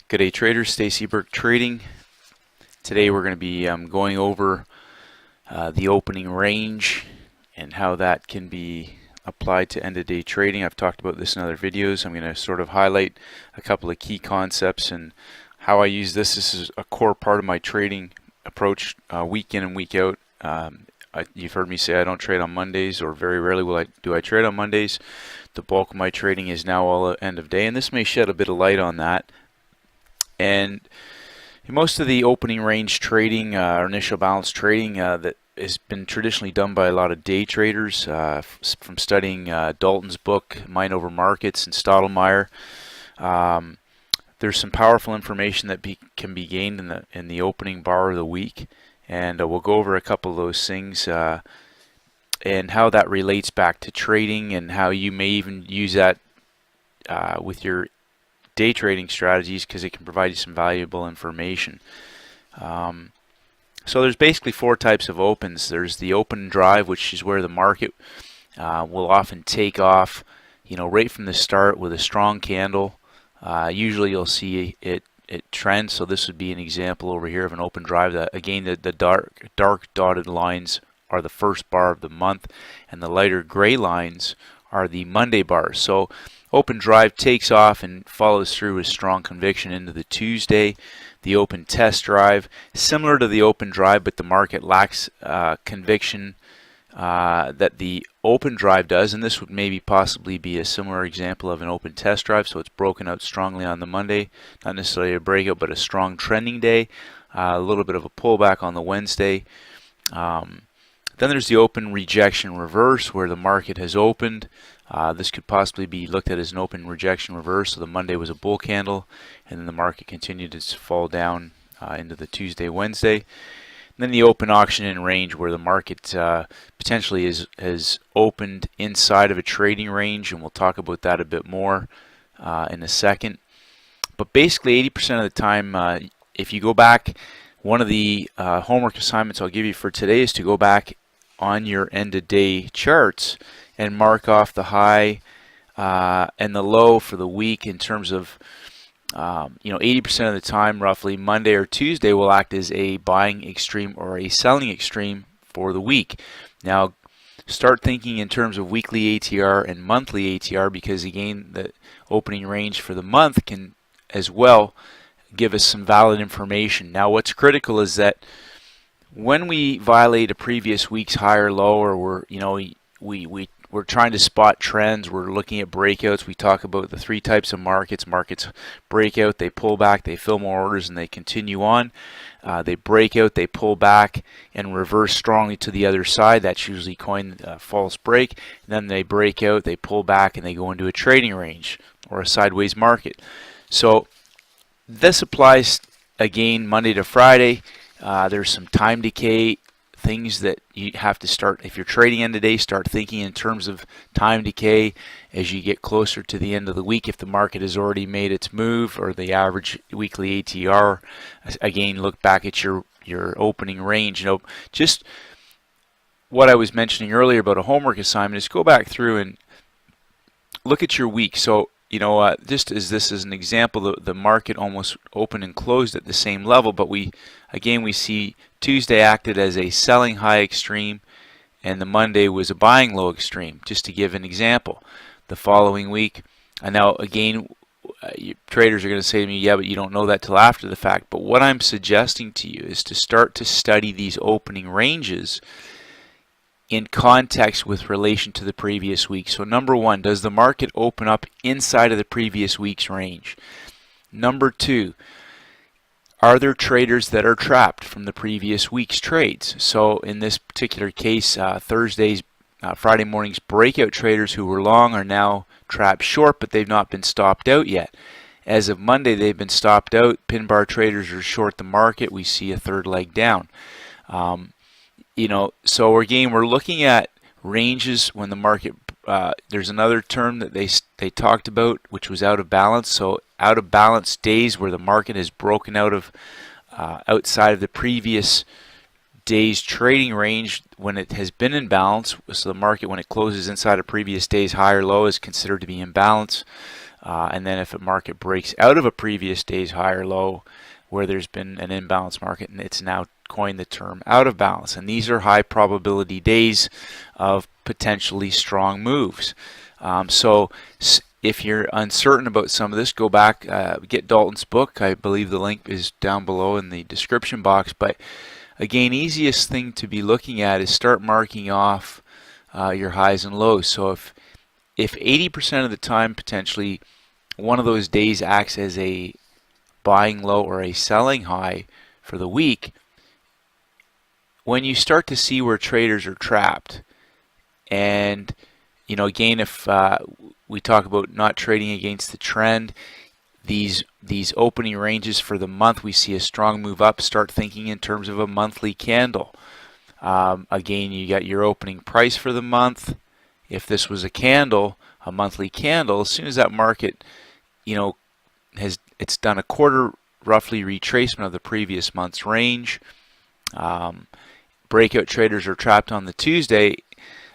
Good day traders, Stacey, Burke Trading. Today we're going to be going over the opening range and how that can be applied to end of day trading. I've talked about this in other videos. I'm going to sort of highlight a couple of key concepts and how I use this. This is a core part of my trading approach week in and week out. You've heard me say I don't trade on Mondays, or very rarely do I trade on Mondays. The bulk of my trading is now all end of day, and this may shed a bit of light on that. And most of the opening range trading, or initial balance trading, that has been traditionally done by a lot of day traders from studying Dalton's book, Mind Over Markets, and Stottlemyre. There's some powerful information that can be gained in the opening bar of the week, and we'll go over a couple of those things and how that relates back to trading, and how you may even use that with your day trading strategies, because it can provide you some valuable information. So there's basically four types of opens. There's the open drive, which is where the market will often take off, right from the start with a strong candle. Usually you'll see it trend. So this would be an example over here of an open drive. That again, the dark dotted lines are the first bar of the month, and the lighter gray lines are the Monday bars. So open drive takes off and follows through with strong conviction into the Tuesday. The open test drive, similar to the open drive, but the market lacks conviction that the open drive does, and this would maybe possibly be a similar example of an open test drive. So it's broken out strongly on the Monday, not necessarily a breakout, but a strong trending day, a little bit of a pullback on the Wednesday. Then there's the open rejection reverse, where the market has opened. This could possibly be looked at as an open rejection reverse. So the Monday was a bull candle, and then the market continued to fall down into the Tuesday, Wednesday. And then the open auction in range, where the market potentially has opened inside of a trading range, and we'll talk about that a bit more in a second. But basically 80% of the time, if you go back, one of the homework assignments I'll give you for today is to go back on your end of day charts and mark off the high and the low for the week in terms of 80% of the time, roughly, Monday or Tuesday will act as a buying extreme or a selling extreme for the week. Now start thinking in terms of weekly ATR and monthly ATR, because again, the opening range for the month can as well give us some valid information. Now what's critical is that when we violate a previous week's high or low, or we're trying to spot trends, we're looking at breakouts. We talk about the three types of markets. Markets break out, they pull back, they fill more orders, and they continue on. They break out, they pull back, and reverse strongly to the other side. That's usually coined a false break. And then they break out, they pull back, and they go into a trading range or a sideways market. So this applies again Monday to Friday. There's some time decay things that you have to start, if you're trading end of day, start thinking in terms of time decay as you get closer to the end of the week. If the market has already made its move, or the average weekly ATR, again, look back at your opening range. Just what I was mentioning earlier about a homework assignment is go back through and look at your week. So just as this is an example, the market almost opened and closed at the same level, but we see Tuesday acted as a selling high extreme, and the Monday was a buying low extreme, just to give an example. The following week, and now again, traders are going to say to me, yeah, but you don't know that till after the fact. But what I'm suggesting to you is to start to study these opening ranges in context with relation to the previous week. So number one, does the market open up inside of the previous week's range? Number two, are there traders that are trapped from the previous week's trades? So in this particular case, Friday morning's breakout traders who were long are now trapped short, but they've not been stopped out yet. As of Monday, they've been stopped out. Pin bar traders are short the market. We see a third leg down. So again, we're looking at ranges when the market, there's another term that they talked about, which was out of balance. So out of balance days, where the market has broken out of outside of the previous day's trading range when it has been in balance. So the market, when it closes inside a previous day's high or low, is considered to be in balance. and then if a market breaks out of a previous day's high or low where there's been an imbalanced market, and it's now coined the term out of balance. And these are high probability days of potentially strong moves. So if you're uncertain about some of this, go back, get Dalton's book. I believe the link is down below in the description box. But again, easiest thing to be looking at is start marking off your highs and lows. So if 80% of the time potentially one of those days acts as a buying low or a selling high for the week, when you start to see where traders are trapped, and again, if we talk about not trading against the trend, these opening ranges for the month, we see a strong move up, start thinking in terms of a monthly candle. Again, you got your opening price for the month. If this was a candle, a monthly candle, as soon as that market it's done a quarter roughly retracement of the previous month's range, breakout traders are trapped on the Tuesday.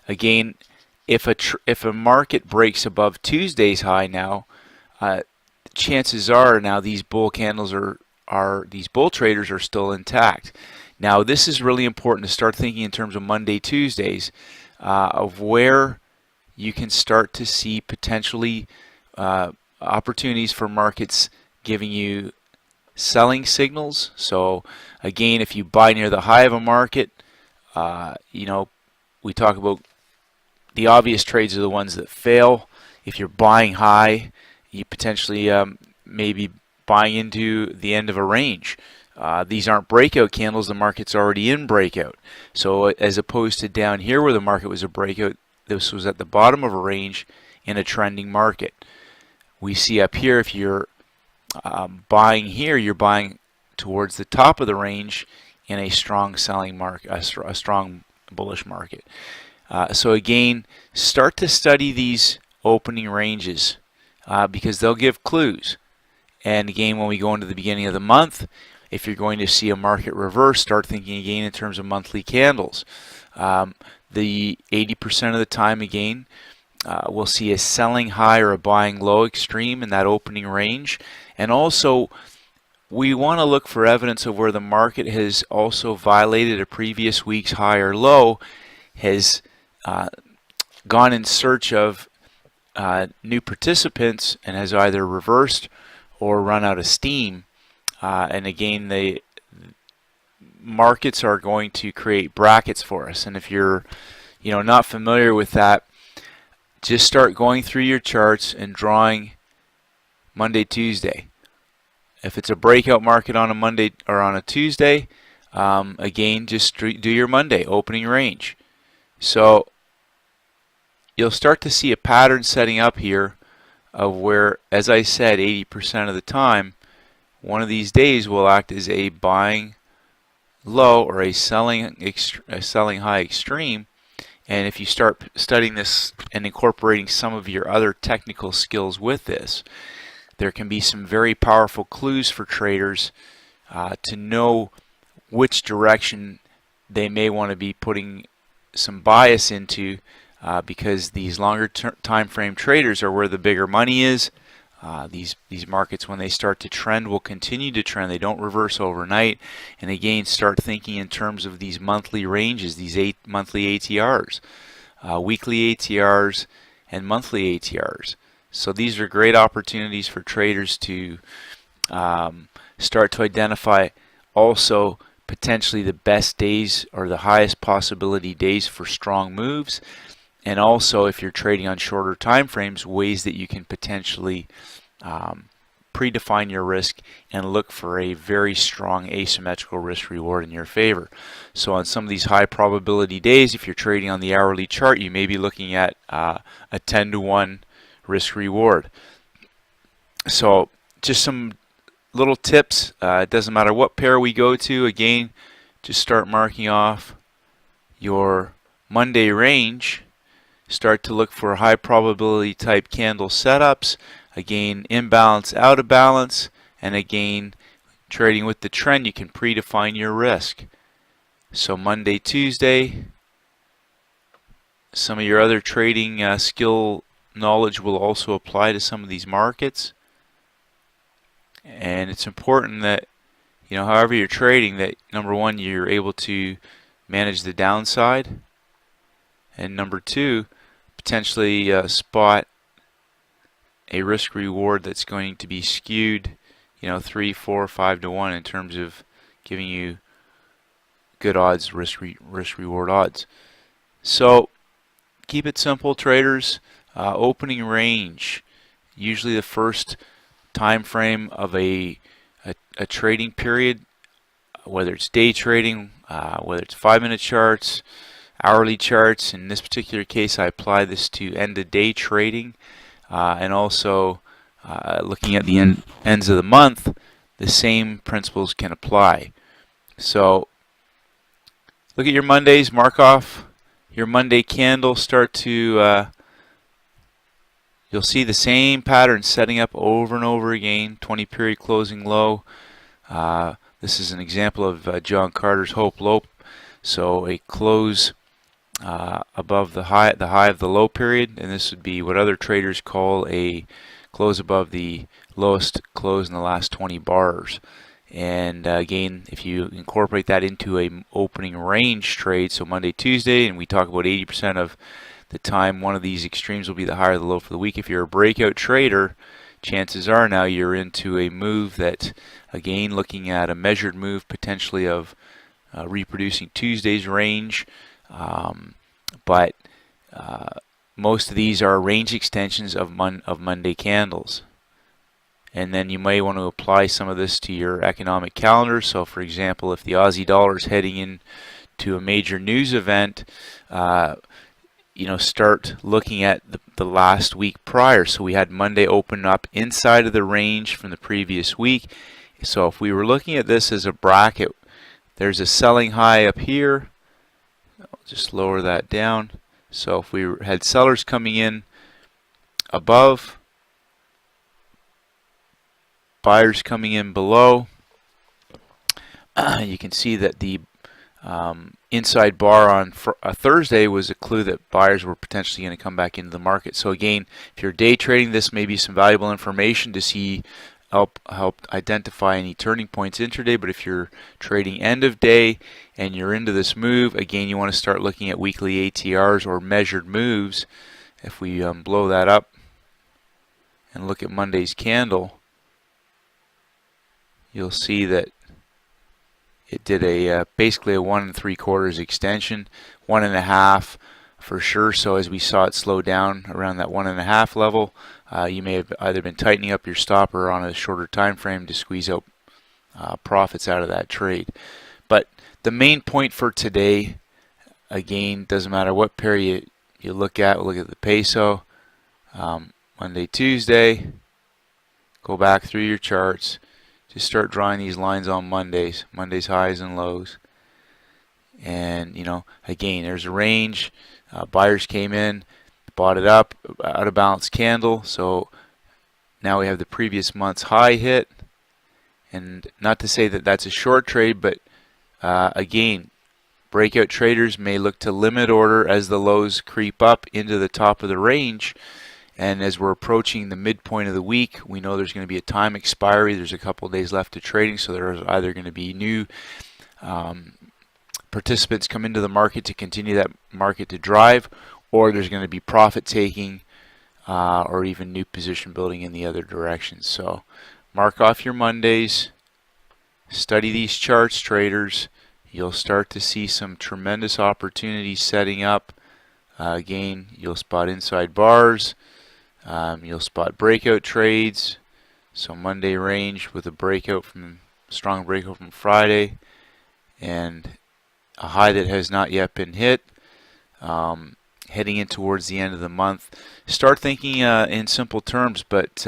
Again, if a market breaks above Tuesday's high now, chances are now these bull candles these bull traders are still intact. Now this is really important to start thinking in terms of Monday, Tuesdays, of where you can start to see potentially opportunities for markets giving you selling signals. So again, if you buy near the high of a market, we talk about the obvious trades are the ones that fail. If you're buying high, you potentially maybe buying into the end of a range. These aren't breakout candles, the market's already in breakout. So as opposed to down here where the market was a breakout, this was at the bottom of a range in a trending market. We see up here, if you're buying here, you're buying towards the top of the range in a strong selling market, a strong bullish market. So again, start to study these opening ranges because they'll give clues. And again, when we go into the beginning of the month, if you're going to see a market reverse, start thinking again in terms of monthly candles. The 80% of the time, again, we'll see a selling high or a buying low extreme in that opening range. And also, we want to look for evidence of where the market has also violated a previous week's high or low, has gone in search of new participants, and has either reversed or run out of steam. And again, the markets are going to create brackets for us. And if you're not familiar with that, just start going through your charts and drawing Monday, Tuesday. If it's a breakout market on a Monday or on a Tuesday, again, just do your Monday opening range. So you'll start to see a pattern setting up here of where, as I said, 80% of the time, one of these days will act as a buying low or a selling high extreme. And if you start studying this and incorporating some of your other technical skills with this, there can be some very powerful clues for traders to know which direction they may want to be putting some bias into, because these longer time frame traders are where the bigger money is. These markets, when they start to trend, will continue to trend. They don't reverse overnight. And again, start thinking in terms of these monthly ranges, these monthly ATRs, weekly ATRs, and monthly ATRs. So these are great opportunities for traders to start to identify also potentially the best days or the highest possibility days for strong moves. And also, if you're trading on shorter time frames, ways that you can potentially predefine your risk and look for a very strong asymmetrical risk reward in your favor. So on some of these high probability days, if you're trading on the hourly chart, you may be looking at a 10-to-1 risk reward. So just some little tips. It doesn't matter what pair we go to. Again, just start marking off your Monday range. Start to look for high probability type candle setups. Again, imbalance, out of balance, and again, trading with the trend, you can predefine your risk. So Monday, Tuesday, some of your other trading skill knowledge will also apply to some of these markets. And it's important that, however you're trading, that number one, you're able to manage the downside, and number two, potentially spot a risk reward that's going to be skewed, 3, 4, 5 to 1 in terms of giving you good odds, risk reward odds. So keep it simple, traders. Opening range, usually the first time frame of a trading period, whether it's day trading, whether it's 5-minute charts, hourly charts. In this particular case, I apply this to end of day trading, and also looking at the ends of the month, the same principles can apply. So look at your Mondays, mark off your Monday candle, start to you'll see the same pattern setting up over and over again. 20 period closing low. This is an example of John Carter's Hope Low. So a close above the high of the low period, and this would be what other traders call a close above the lowest close in the last 20 bars. And again, if you incorporate that into a opening range trade, so Monday, Tuesday, and we talk about 80% of the time one of these extremes will be the high or the low for the week. If you're a breakout trader, chances are now you're into a move that, again, looking at a measured move potentially of reproducing Tuesday's range, but most of these are range extensions of Monday candles. And then you may want to apply some of this to your economic calendar. So for example, if the Aussie dollar is heading into a major news event, start looking at the last week prior. So we had Monday open up inside of the range from the previous week. So if we were looking at this as a bracket, there's a selling high up here. I'll just lower that down. So if we had sellers coming in above, buyers coming in below, you can see that the inside bar on Thursday was a clue that buyers were potentially going to come back into the market. So again, if you're day trading, this may be some valuable information to see, help identify any turning points intraday. But if you're trading end of day and you're into this move, again, you want to start looking at weekly ATRs or measured moves. If we blow that up and look at Monday's candle, you'll see that it did a basically a 1 3/4 extension, 1.5 for sure. So as we saw it slow down around that 1.5 level, you may have either been tightening up your stop or on a shorter time frame to squeeze out profits out of that trade. But the main point for today, again, doesn't matter what pair you look at. We'll look at the peso, Monday, Tuesday. Go back through your charts. Just start drawing these lines on Monday's highs and lows. And, again, there's a range. Buyers came in, bought it up, out of balance candle. So now we have the previous month's high hit. And not to say that that's a short trade, but again, breakout traders may look to limit order as the lows creep up into the top of the range. And as we're approaching the midpoint of the week, we know there's going to be a time expiry. There's a couple of days left of trading, so there's either going to be new participants come into the market to continue that market to drive, or there's going to be profit taking or even new position building in the other direction. So mark off your Mondays, study these charts, traders. You'll start to see some tremendous opportunities setting up. Again, you'll spot inside bars. You'll spot breakout trades. So Monday range with a strong breakout from Friday, and a high that has not yet been hit. Heading in towards the end of the month, start thinking in simple terms. But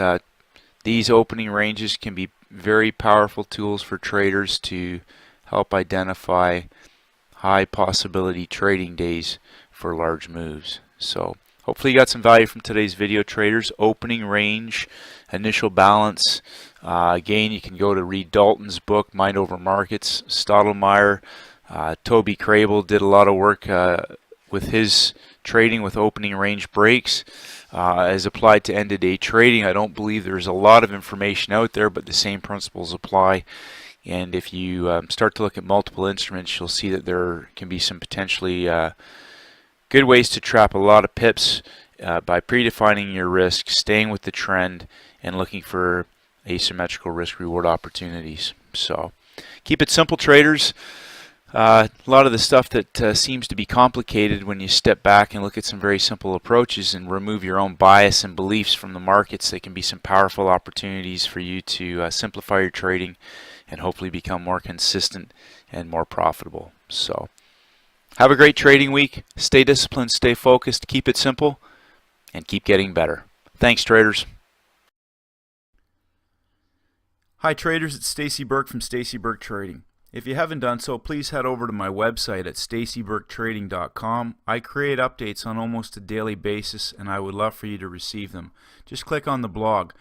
these opening ranges can be very powerful tools for traders to help identify high possibility trading days for large moves. So hopefully you got some value from today's video, traders. Opening range, initial balance. Again, you can go to read Dalton's book, Mind Over Markets. Stottlemyre, Toby Crable did a lot of work with his trading with opening range breaks as applied to end-of-day trading. I don't believe there's a lot of information out there, but the same principles apply. And if you start to look at multiple instruments, you'll see that there can be some potentially good ways to trap a lot of pips by predefining your risk, staying with the trend, and looking for asymmetrical risk-reward opportunities. So keep it simple, traders. A lot of the stuff that seems to be complicated, when you step back and look at some very simple approaches and remove your own bias and beliefs from the markets, they can be some powerful opportunities for you to simplify your trading and hopefully become more consistent and more profitable. So have a great trading week. Stay disciplined, stay focused, keep it simple, and keep getting better. Thanks, traders. Hi traders, it's Stacey Burke from Stacey Burke Trading. If you haven't done so, please head over to my website at trading.Opening. I create updates on almost a daily basis, and I would love for you to receive them. Just click on the blog.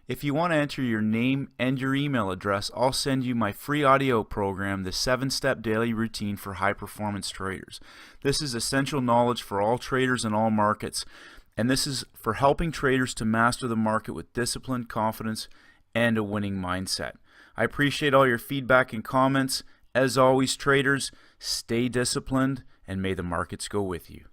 If you want to enter your name and your email address, I'll send you my free audio program, the 7-Step Daily Routine for High Performance Traders. This is essential knowledge for all traders in all markets, and this is for helping traders to master the market with discipline, confidence, and a winning mindset. I appreciate all your feedback and comments. As always, traders, stay disciplined, and may the markets go with you.